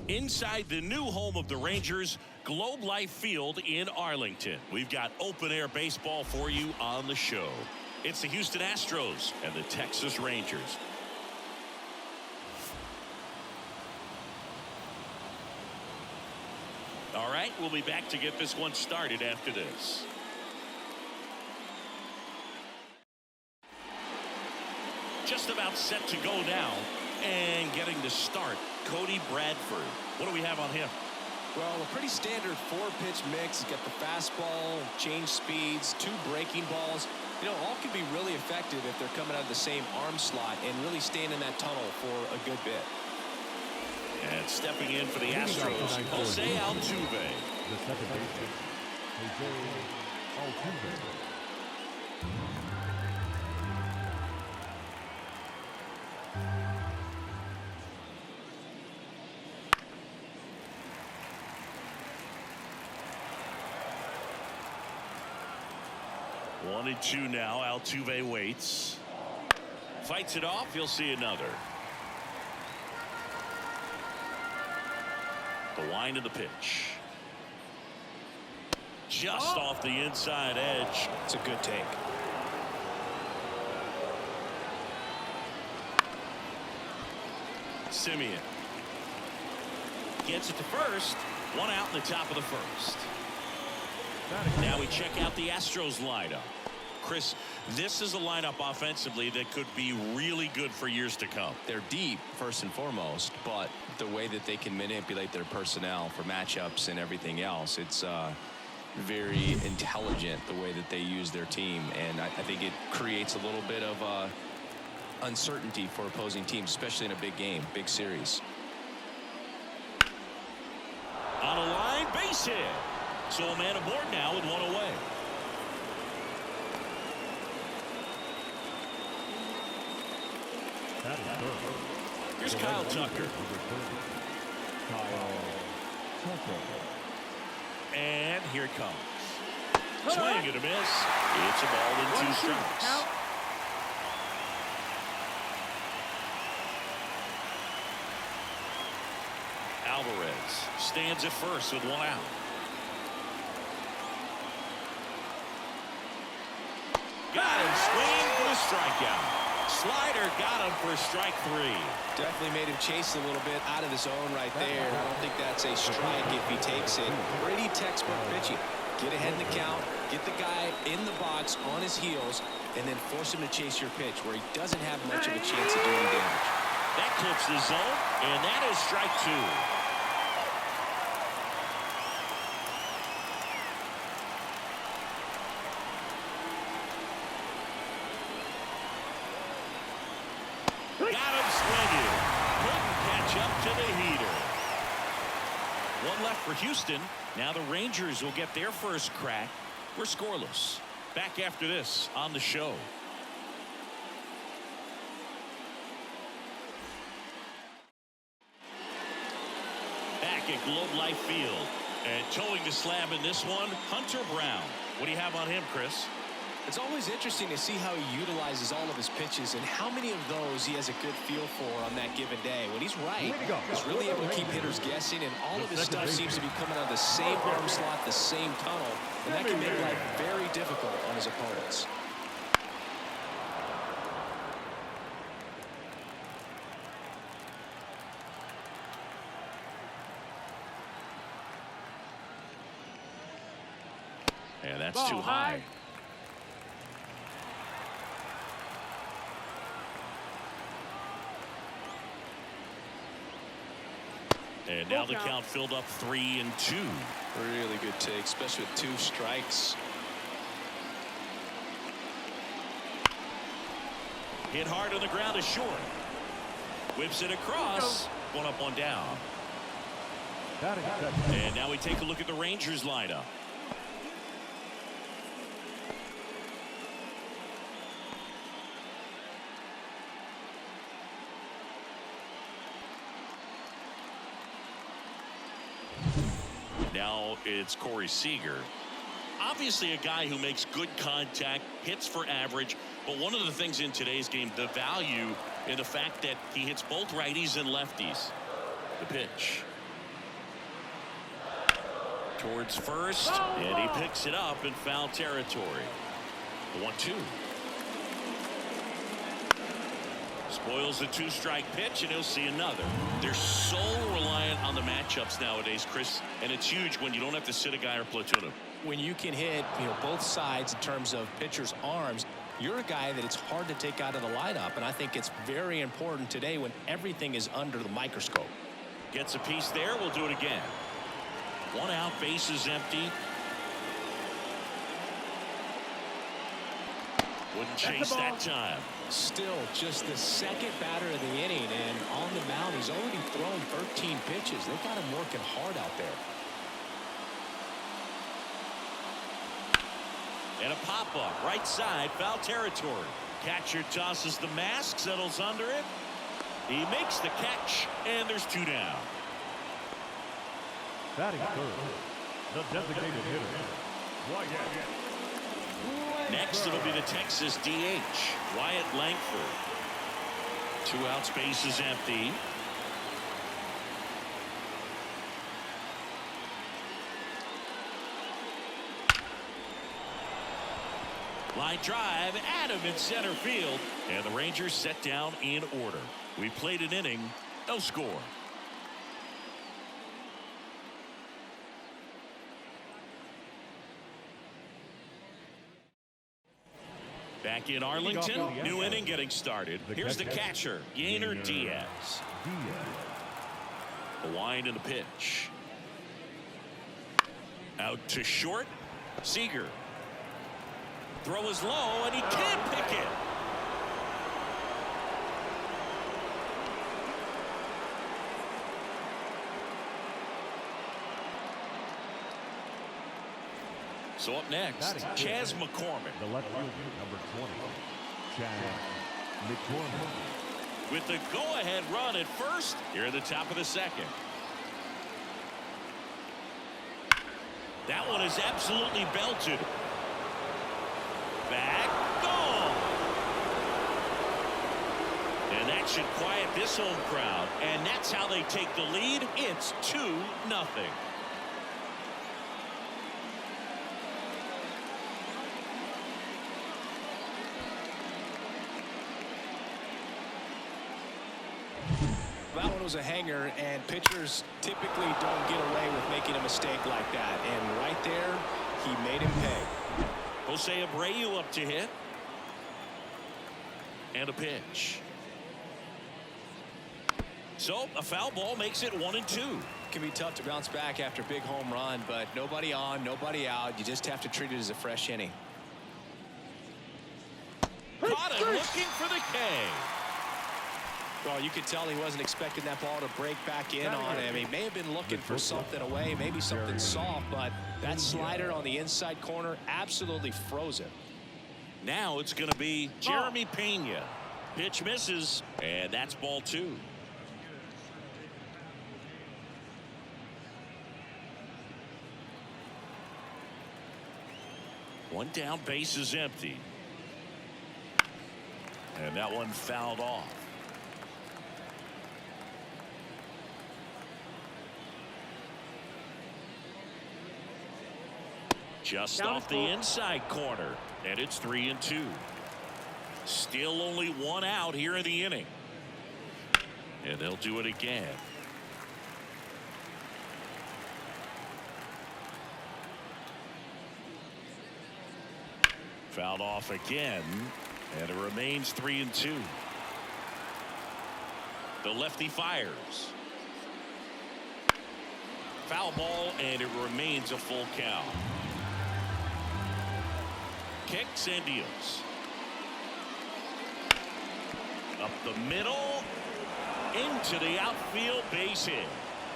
Inside the new home of the Rangers, Globe Life Field in Arlington. We've got open-air baseball for you on the show. It's the Houston Astros and the Texas Rangers. All right, we'll be back to get this one started after this. Just about set to go now, and getting to start, Cody Bradford. What do we have on him? Well, a pretty standard 4-pitch mix. He's got the fastball, change speeds, 2 breaking balls. You know, all can be really effective if they're coming out of the same arm slot and really staying in that tunnel for a good bit. And stepping in for the Astros, Jose Altuve. The second baseman, Jose Altuve. One and two now. Altuve waits. Fights it off. He'll see another. The wind of the pitch. Just off the inside edge. It's a good take. Simeon gets it to first. One out in the top of the first. Now we check out the Astros lineup. Chris, this is a lineup offensively that could be really good for years to come. They're deep, first and foremost, but the way that they can manipulate their personnel for matchups and everything else, it's very intelligent the way that they use their team, and I think it creates a little bit of uncertainty for opposing teams, especially in a big game, big series. On a line, base hit. So a man aboard now with one away. Here's Kyle Tucker. And here it comes. Swing and a miss. It's a ball in 2 strikes. Alvarez stands at first with 1 out. Got him swinging for the strikeout. Slider got him for strike 3. Definitely made him chase a little bit out of the zone right there. I don't think that's a strike if he takes it. Pretty textbook pitching. Get ahead in the count, get the guy in the box on his heels, and then force him to chase your pitch where he doesn't have much of a chance of doing damage. That clips the zone, and that is strike 2. One left for Houston. Now the Rangers will get their first crack. We're scoreless. Back after this on the show. Back at Globe Life Field. And towing the slab in this one, Hunter Brown. What do you have on him, Chris? It's always interesting to see how he utilizes all of his pitches and how many of those he has a good feel for on that given day. When he's right, he's really able to keep hitters guessing, and all of his stuff seems to be coming out of the same arm slot, the same tunnel, and that can make life very difficult on his opponents. And that's too high. And now the count filled up 3-2. Really good take, especially with 2 strikes. Hit hard on the ground is short. Whips it across. 1 up, 1 down. And now we take a look at the Rangers lineup. Now it's Corey Seager. Obviously a guy who makes good contact, hits for average, but one of the things in today's game, the value in the fact that he hits both righties and lefties. The pitch. Towards first, and he picks it up in foul territory. The 1-2. Spoils the 2-strike pitch, and he'll see another. They're so reliant on the matchups nowadays, Chris, and it's huge when you don't have to sit a guy or platoon him. When you can hit, both sides in terms of pitchers' arms, you're a guy that it's hard to take out of the lineup, and I think it's very important today when everything is under the microscope. Gets a piece there. We'll do it again. 1 out, bases empty. Wouldn't chase that time. Still just the second batter of the inning, and on the mound he's already thrown 13 pitches. They've got him working hard out there. And a pop-up right side, foul territory. Catcher tosses the mask, settles under it. He makes the catch, and there's 2 down. Batting third, the designated hitter, Wyatt. Next, it'll be the Texas DH, Wyatt Langford. 2 outs, bases empty. Line drive, Adam in center field, and the Rangers set down in order. We played an inning, no score. Back in Arlington, new inning getting started. Here's the catcher, Yainer Diaz. The wind and the pitch. Out to short, Seager. Throw is low, and he can't pick it. So up next, Chas McCormick. The left fielder, number 20, Chas McCormick. With the go-ahead run at first, here at the top of the second. That one is absolutely belted. Back, gone. And that should quiet this home crowd. And that's how they take the lead. It's 2-0. That one was a hanger, and pitchers typically don't get away with making a mistake like that. And right there, he made him pay. Jose Abreu up to hit. And a pitch. So a foul ball makes it 1-2. It can be tough to bounce back after a big home run, but nobody on, nobody out. You just have to treat it as a fresh inning. Caught him looking for the K. Well, you could tell he wasn't expecting that ball to break back in on him. He may have been looking for something away, maybe something soft, but that slider on the inside corner absolutely froze him. Now it's going to be Jeremy Pena. Pitch misses, and that's ball 2. One down, base is empty. And that one fouled off. Just off the inside corner, and it's 3-2. Still only 1 out here in the inning. And they'll do it again. Fouled off again, and it remains 3-2. The lefty fires. Foul ball, and it remains a full count. Kicks and deals. Up the middle, into the outfield, base hit.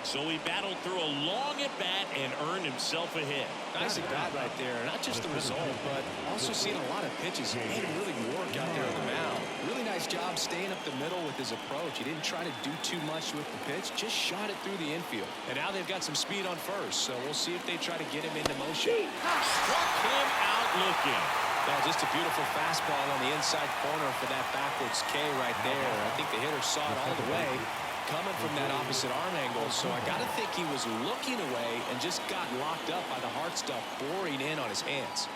So he battled through a long at-bat and earned himself a hit. Nice at-bat right there. Not just the result, but also seeing a lot of pitches. He made him really work out there on the mound. Really nice job staying up the middle with his approach. He didn't try to do too much with the pitch, just shot it through the infield. And now they've got some speed on first, so we'll see if they try to get him into motion. Struck him out looking. Yeah, just a beautiful fastball on the inside corner for that backwards K right there. I think the hitter saw it all the way. coming from that opposite arm angle, so I got to think he was looking away and just got locked up by the hard stuff boring in on his hands.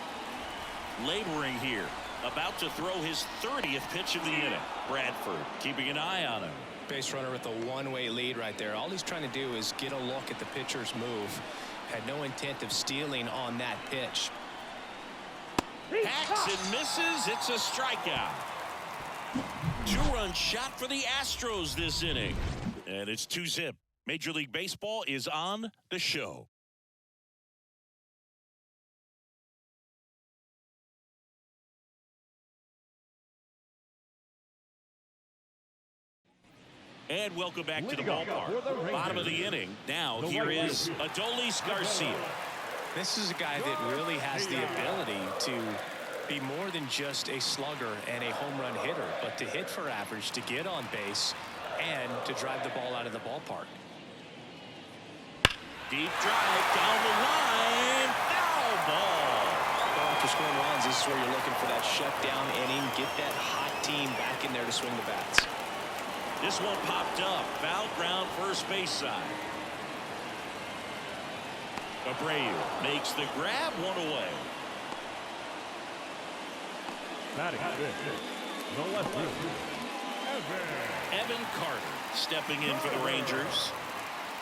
Laboring here, about to throw his 30th pitch of the inning. Bradford keeping an eye on him. Base runner with a one-way lead right there. All he's trying to do is get a look at the pitcher's move. Had no intent of stealing on that pitch. Hacks and misses. It's a strikeout. 2-run shot for the Astros this inning. And it's 2-zip. Major League Baseball is on the show. And welcome back to the ballpark. Bottom of the inning. Now here is Adolis Garcia. This is a guy that really has the ability to be more than just a slugger and a home run hitter, but to hit for average, to get on base, and to drive the ball out of the ballpark. Deep drive down the line. Foul ball. Well, after scoring runs, this is where you're looking for that shutdown inning. Get that hot team back in there to swing the bats. This one popped up. Foul ground first base side. Abreu makes the grab, one away. Batting fifth, the left fielder, Evan Carter stepping in for the Rangers.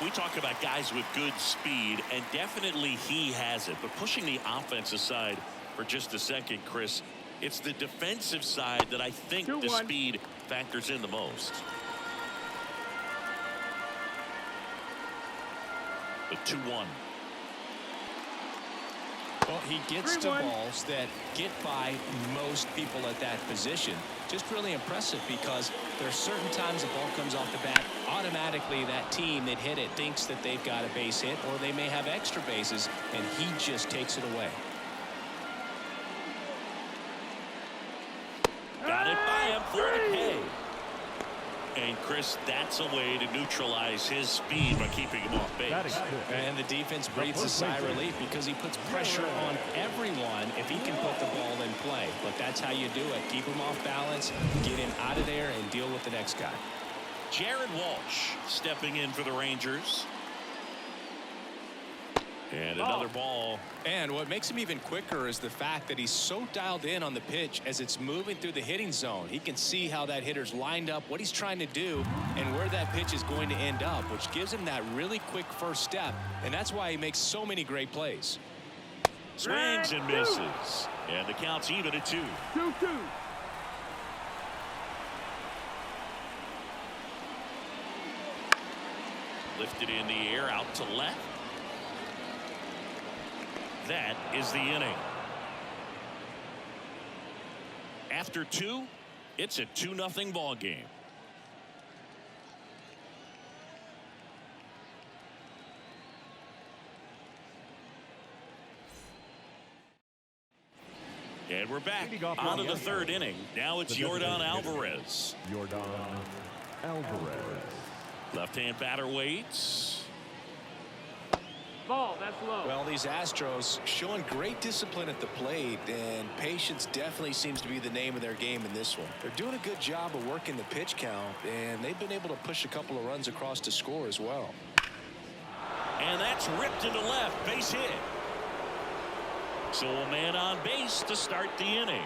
We talk about guys with good speed, and definitely he has it. But pushing the offense aside for just a second, Chris, it's the defensive side that I think the speed factors in the most. The 2-1. Well, he gets to balls that get by most people at that position. Just really impressive because there are certain times the ball comes off the bat, automatically that team that hit it thinks that they've got a base hit, or they may have extra bases, and he just takes it away. Got it by him for the K. And Chris, that's a way to neutralize his speed by keeping him off base. And the defense breathes a sigh of relief because he puts pressure on everyone if he can put the ball in play. But that's how you do it. Keep him off balance, get him out of there, and deal with the next guy. Jared Walsh stepping in for the Rangers. And another ball. And what makes him even quicker is the fact that he's so dialed in on the pitch as it's moving through the hitting zone. He can see how that hitter's lined up, what he's trying to do, and where that pitch is going to end up, which gives him that really quick first step. And that's why he makes so many great plays. Swings and misses. And the count's even at 2. 2-2. Lifted in the air out to left. That is the inning. After 2, it's a 2-0 ball game. And we're back on to the 3rd inning. Now it's Yordan Alvarez. Yordan Alvarez. Left-hand batter waits. Ball, that's low. Well, these Astros showing great discipline at the plate, and patience definitely seems to be the name of their game in this one. They're doing a good job of working the pitch count, and they've been able to push a couple of runs across to score as well. And that's ripped into left, base hit. So a man on base to start the inning.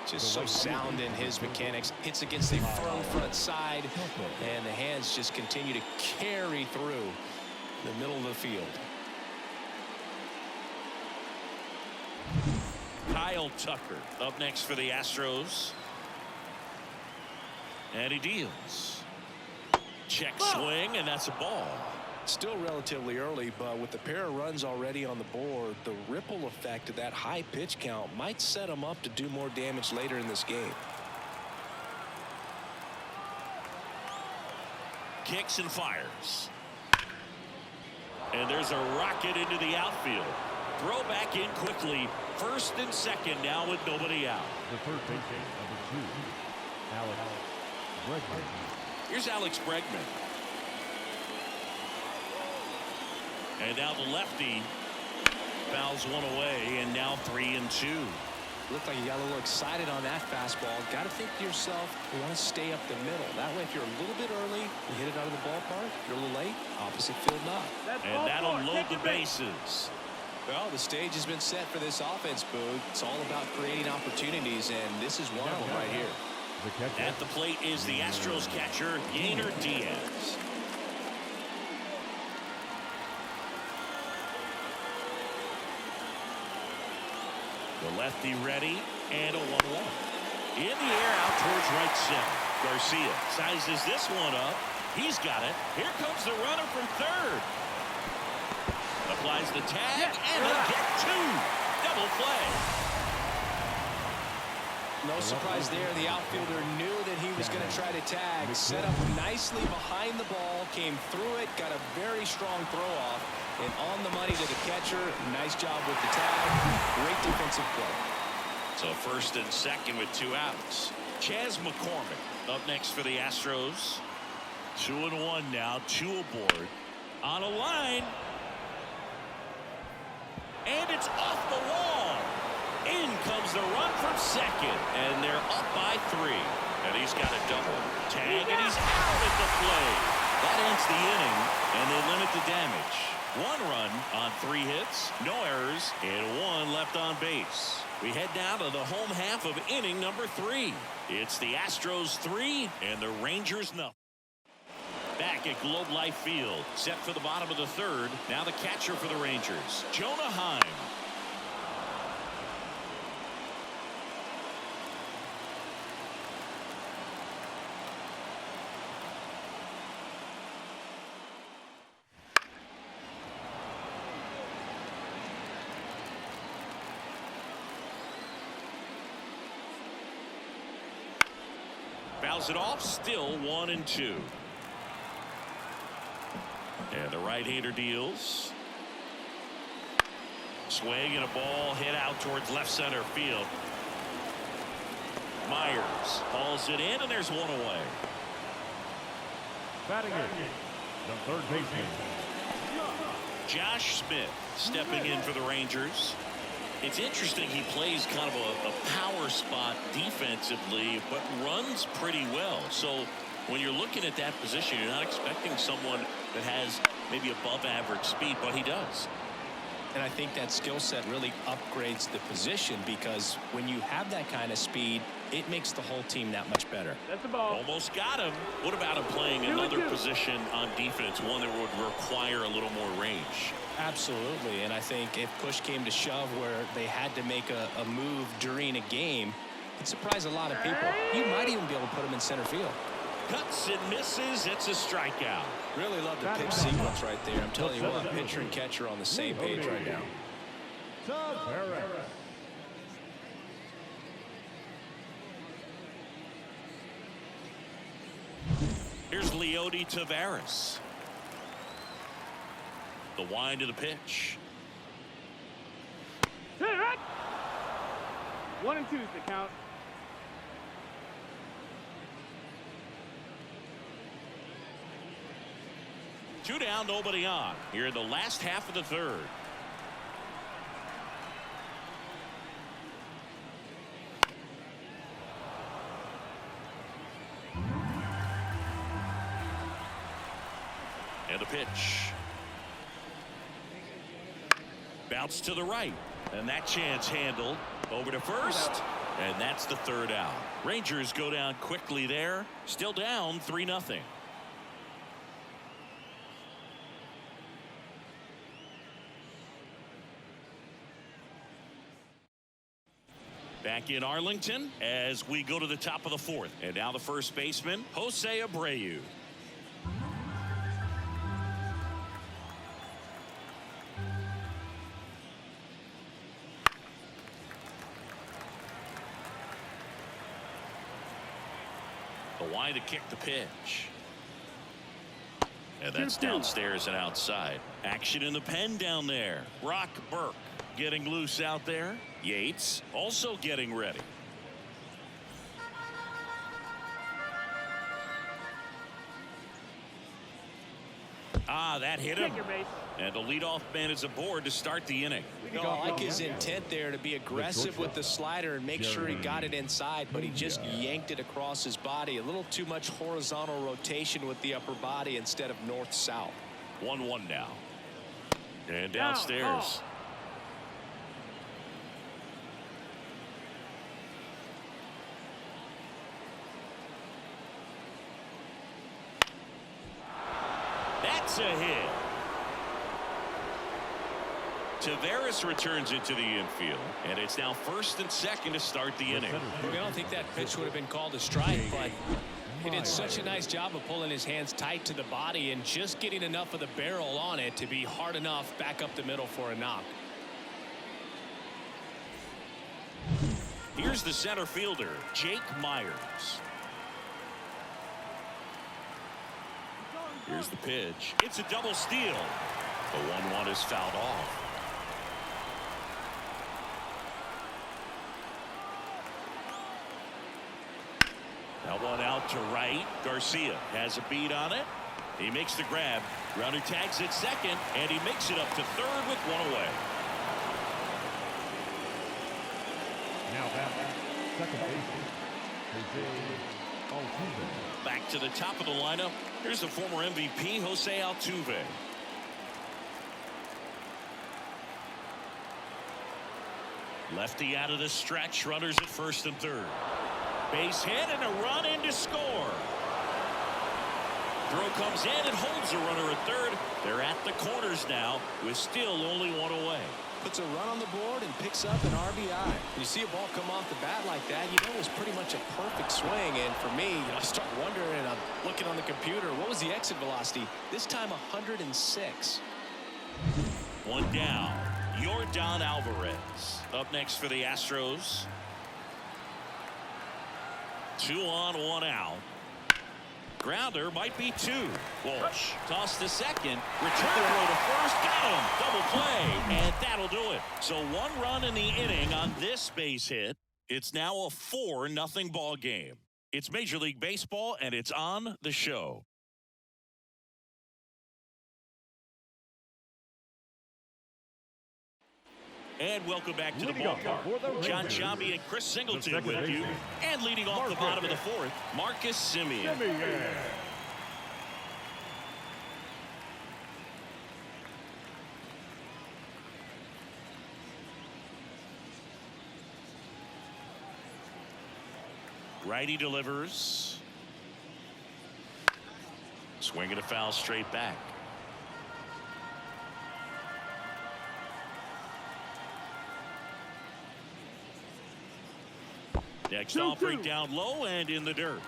Just so sound in his mechanics. Hits against the firm front side, and the hands just continue to carry through the middle of the field. Kyle Tucker up next for the Astros. And he deals. Check swing, and that's a ball. Still relatively early, but with the pair of runs already on the board, the ripple effect of that high pitch count might set him up to do more damage later in this game. Kicks and fires. And there's a rocket into the outfield. Throw back in quickly. First and second now with nobody out. The third baseman, number 2, Alex Bregman. Here's Alex Bregman. And now the lefty fouls one away, and now 3-2. Looked like you got a little excited on that fastball. Got to think to yourself, you want to stay up the middle. That way, if you're a little bit early, you hit it out of the ballpark. If you're a little late, opposite field knock. And that'll load the bases. Well, the stage has been set for this offense, Boog. It's all about creating opportunities, and this is one of them right here. At the plate is the Astros catcher, Yainer Diaz. The lefty ready, and a 1-1. In the air out towards right center. Garcia sizes this one up. He's got it. Here comes the runner from third. Applies the tag, and they get two. Double play. No surprise there. The outfielder knew that he was going to try to tag. Set up nicely behind the ball. Came through it. Got a very strong throw off. And on the money to the catcher. Nice job with the tag. Great defensive play. So first and second with 2 outs. Chas McCormick up next for the Astros. 2-1 now. 2 aboard. On a line. And it's off the wall. In comes the run from second. And they're up by 3. And he's got a double. Tag, and he's out at the plate. That ends the inning, and they limit the damage. 1 run on 3 hits, no errors, and 1 left on base. We head down to the home half of inning number 3. It's the Astros 3 and the Rangers nothing. Back at Globe Life Field, set for the bottom of the 3rd. Now the catcher for the Rangers, Jonah Heim. Fouls it off, still 1-2. And the right-hander deals. Swing and a ball hit out towards left center field. Meyers hauls it in, and there's 1 away. Batting in, the third baseman, Josh Smith stepping in for the Rangers. It's interesting, he plays kind of a power spot defensively, but runs pretty well. So when you're looking at that position, you're not expecting someone that has maybe above average speed, but he does. And I think that skill set really upgrades the position, because when you have that kind of speed, it makes the whole team that much better. that's the ball. Almost got him. What about him playing another position on defense, one that would require a little more range? Absolutely. And I think if push came to shove where they had to make a move during a game, it'd surprise a lot of people. You might even be able to put him in center field. Cuts and misses. It's a strikeout. Really love the pitch sequence right there. I'm telling you what, pitcher and catcher on the same page right now. Here's Leody Taveras. The wind of the pitch. 1 and 2 is the count. Two down, nobody on. Here in the last half of the 3rd. And the pitch. Bounce to the right. And that chance handled. Over to first. And that's the 3rd out. Rangers go down quickly there. Still down 3-0. Back in Arlington as we go to the top of the 4th. And now the first baseman, Jose Abreu. The wind to kick the pitch. And that's downstairs and outside. Action in the pen down there. Brock Burke getting loose out there. Yates also getting ready. That hit him. And the leadoff man is aboard to start the inning. I like his intent there to be aggressive with the slider and make sure he got it inside, but he just yanked it across his body. A little too much horizontal rotation with the upper body instead of north-south. 1-1 now. And downstairs. That's a hit. Tavares returns it to the infield, and it's now first and second to start the inning. I don't think that pitch would have been called a strike, but he did such a nice job of pulling his hands tight to the body and just getting enough of the barrel on it to be hard enough back up the middle for a knock. Here's the center fielder, Jake Meyers. Here's the pitch. It's a double steal. The 1-1 is fouled off. That one out to right. Garcia has a beat on it. He makes the grab. Runner tags at second, and he makes it up to third with one away. Now back, second baseman, Altuve. Back to the top of the lineup. Here's the former MVP, Jose Altuve. Lefty out of the stretch. Runners at first and third. Base hit and a run in to score. Throw comes in and holds the runner at third. They're at the corners now with still only one away. Puts a run on the board and picks up an RBI. When you see a ball come off the bat like that, you know it was pretty much a perfect swing. And for me, I start wondering, and I'm looking on the computer, what was the exit velocity? This time 106. One down. Yordan Alvarez up next for the Astros. 2 on, 1 out. Grounder might be 2. Walsh toss to second. Return throw to first. Got him. Double play. And that'll do it. So 1 run in the inning on this base hit. It's now a 4-0 ball game. It's Major League Baseball, and it's on the show. And welcome back to the ballpark. John Sciambi and Chris Singleton with you. And leading off the bottom of the 4th, Marcus Semien. Righty delivers. Swinging a foul straight back. Next offering down low and in the dirt.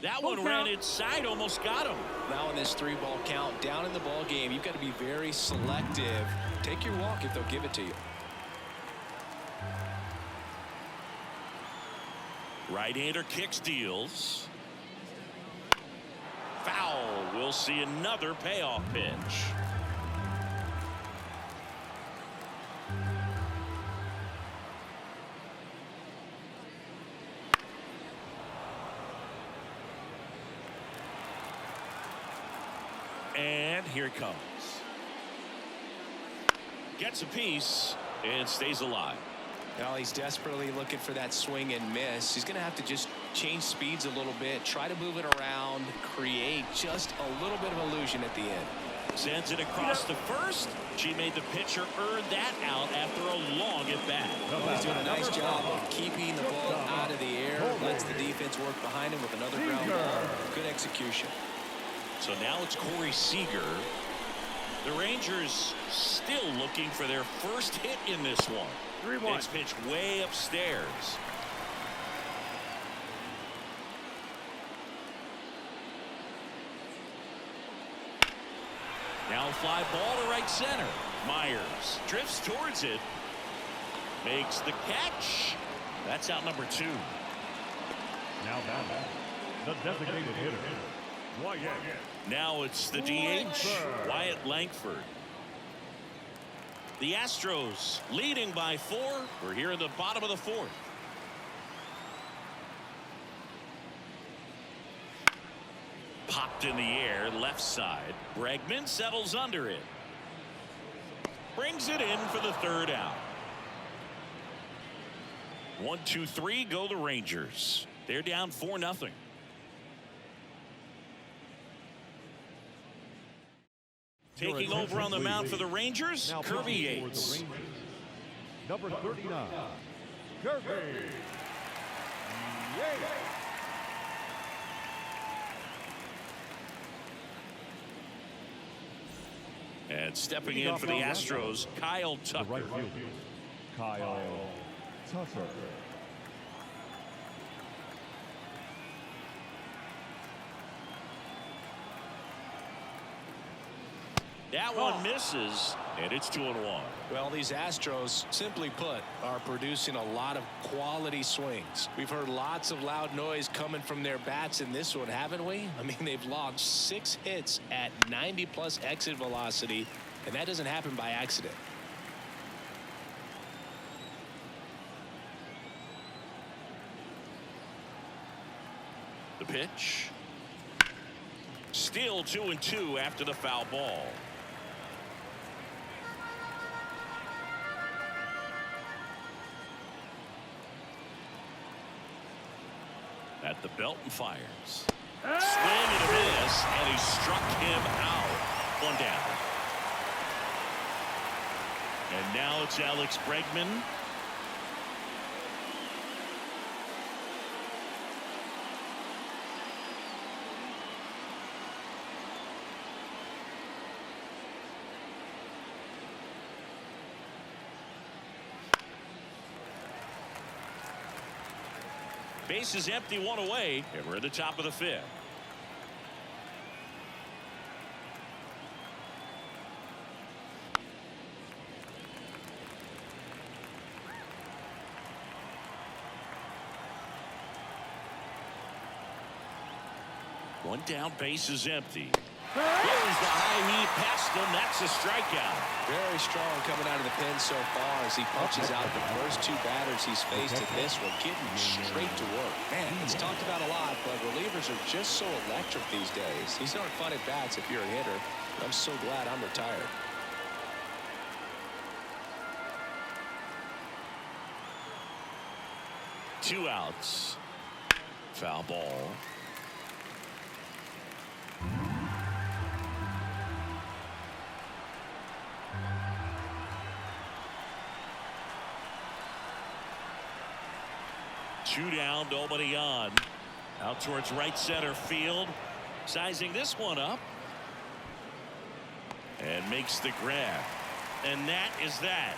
That one ran inside, almost got him. Now in this 3-ball count, down in the ball game, you've got to be very selective. Take your walk if they'll give it to you. Right-hander kicks, deals. Foul. We'll see another payoff pitch. And here it comes. Gets a piece and stays alive. Well, he's desperately looking for that swing and miss. He's going to have to just change speeds a little bit, try to move it around, create just a little bit of illusion at the end. Sends it across to first. She made the pitcher earn that out after a long at bat. He's doing a nice job of keeping the ball out of the air, lets the defense work behind him with another ground ball. Good execution. So now it's Corey Seager. The Rangers still looking for their first hit in this one. 3-1. Next pitch way upstairs. Now a fly ball to right center. Myers drifts towards it. Makes the catch. That's out number 2. Now back, the designated hitter, Wyatt. Now it's the DH, Wyatt Langford. The Astros leading by 4. We're here in the bottom of the 4th. popped in the air left side. Bregman settles under it. Brings it in for the third out. 1, 2, 3 go the Rangers. They're down 4-0. Taking over on the mound for the Rangers, Now Kirby pitching for Yates. the Rangers, number 39, Kirby Yates. And stepping in for the Astros, Kyle The Tucker. right fielder, Kyle Tucker. That one misses, and it's 2-1. Well, these Astros, simply put, are producing a lot of quality swings. We've heard lots of loud noise coming from their bats in this one, haven't we? I mean, they've logged 6 hits at 90+ exit velocity, and that doesn't happen by accident. The pitch. Still 2-2 after the foul ball. At the belt and fires. Swing and a miss, and he struck him out. 1 down. And now it's Alex Bregman. Base is empty, 1 away, and we're at the top of the 5th. One down, base is empty. There's the high heat past him. That's a strikeout. Very strong coming out of the pen so far as he punches out the first 2 batters he's faced in this one, getting straight to work. Man, it's talked about a lot, but relievers are just so electric these days. These aren't fun at bats if you're a hitter. I'm so glad I'm retired. Two outs. Foul ball. Two down, nobody on. Out towards right center field. Sizing this one up. And makes the grab. And that is that.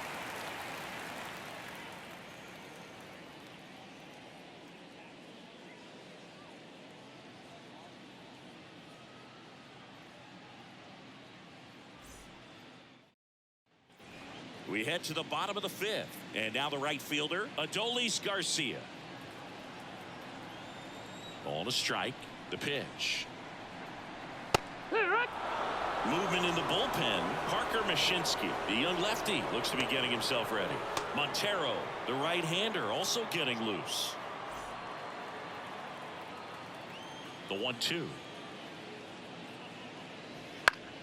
We head to the bottom of the 5th. And now the right fielder, Adolis Garcia. On a strike. The pitch. Movement in the bullpen. Parker Mashinsky, the young lefty, looks to be getting himself ready. Montero, the right-hander, also getting loose. The 1-2.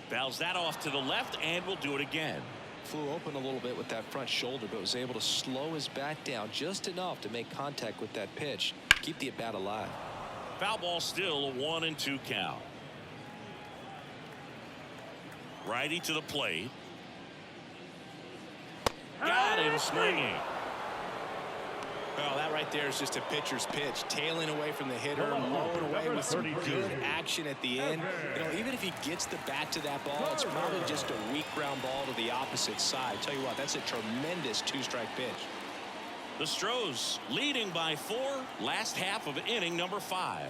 Fouls that off to the left, and will do it again. Flew open a little bit with that front shoulder, but was able to slow his bat down just enough to make contact with that pitch. Keep the at-bat alive. Foul ball, still a 1-2 count. Righty to the plate. Got him swinging. Well, that right there is just a pitcher's pitch, tailing away from the hitter, blowing away with some good action at the end. You know, even if he gets the bat to that ball, it's probably just a weak ground ball to the opposite side. Tell you what, that's a tremendous 2-strike pitch. The Astros leading by 4, last half of inning number 5.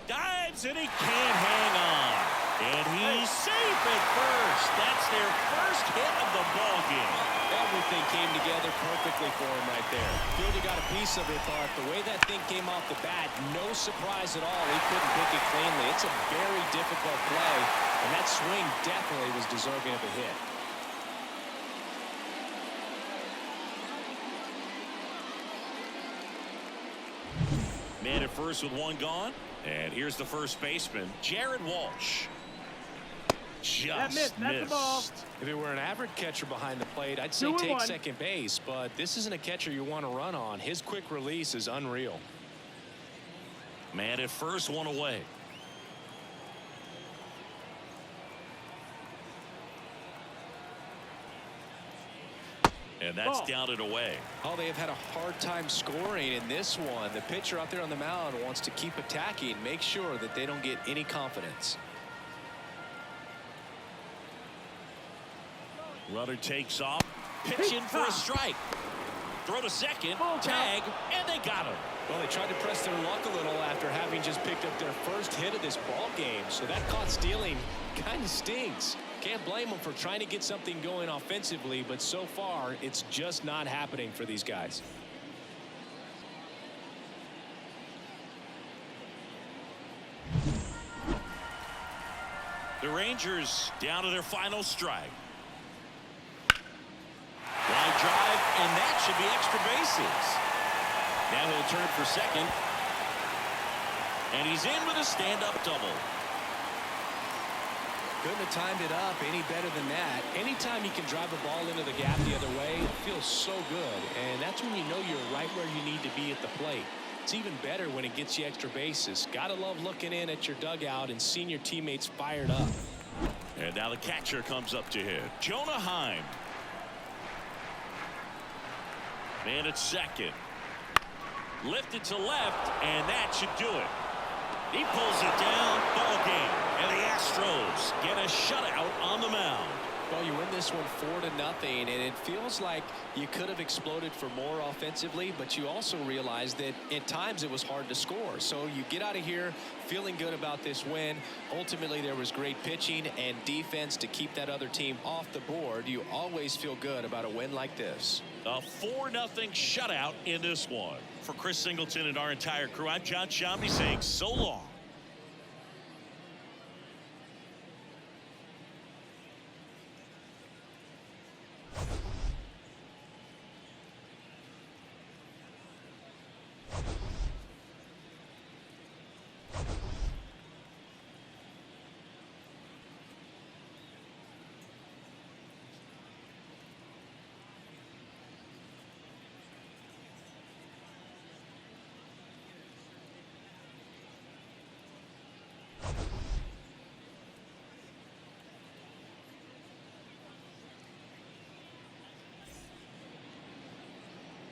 Dives, and he can't hang on. And he's safe at first. That's their first hit of the ball game. Everything came together perfectly for him right there. Fielder got a piece of it, but the way that thing came off the bat, no surprise at all. He couldn't pick it cleanly. It's a very difficult play, and that swing definitely was deserving of a hit. Man at first with one gone. And here's the first baseman, Jared Walsh. Just missed. The ball. If it were an average catcher behind the plate, I'd say take second base, but this isn't a catcher you want to run on. His quick release is unreal. Man at first, one away. And that's down and away. Oh, they have had a hard time scoring in this one. The pitcher out there on the mound wants to keep attacking, make sure that they don't get any confidence. Runner takes off, pitching for a strike. Throw to second, tag, and they got him. Well, they tried to press their luck a little after having just picked up their first hit of this ball game. So that caught stealing kind of stings. Can't blame them for trying to get something going offensively, but so far it's just not happening for these guys. The Rangers down to their final strike. Line drive, and that should be extra bases. Now he'll turn for second. And he's in with a stand-up double. Couldn't have timed it up any better than that. Anytime you can drive a ball into the gap the other way, it feels so good. And that's when you know you're right where you need to be at the plate. It's even better when it gets you extra bases. Gotta love looking in at your dugout and seeing your teammates fired up. And now the catcher comes up to hit. Jonah Heim. Man at second. Lifted to left, and that should do it. He pulls it down. Ball game. And the Astros get a shutout on the mound. Well, you win this one 4-0, and it feels like you could have exploded for more offensively, but you also realize that at times it was hard to score. So you get out of here feeling good about this win. Ultimately, there was great pitching and defense to keep that other team off the board. You always feel good about a win like this. A 4-0 shutout in this one. For Chris Singleton and our entire crew, I'm John Shambi saying so long.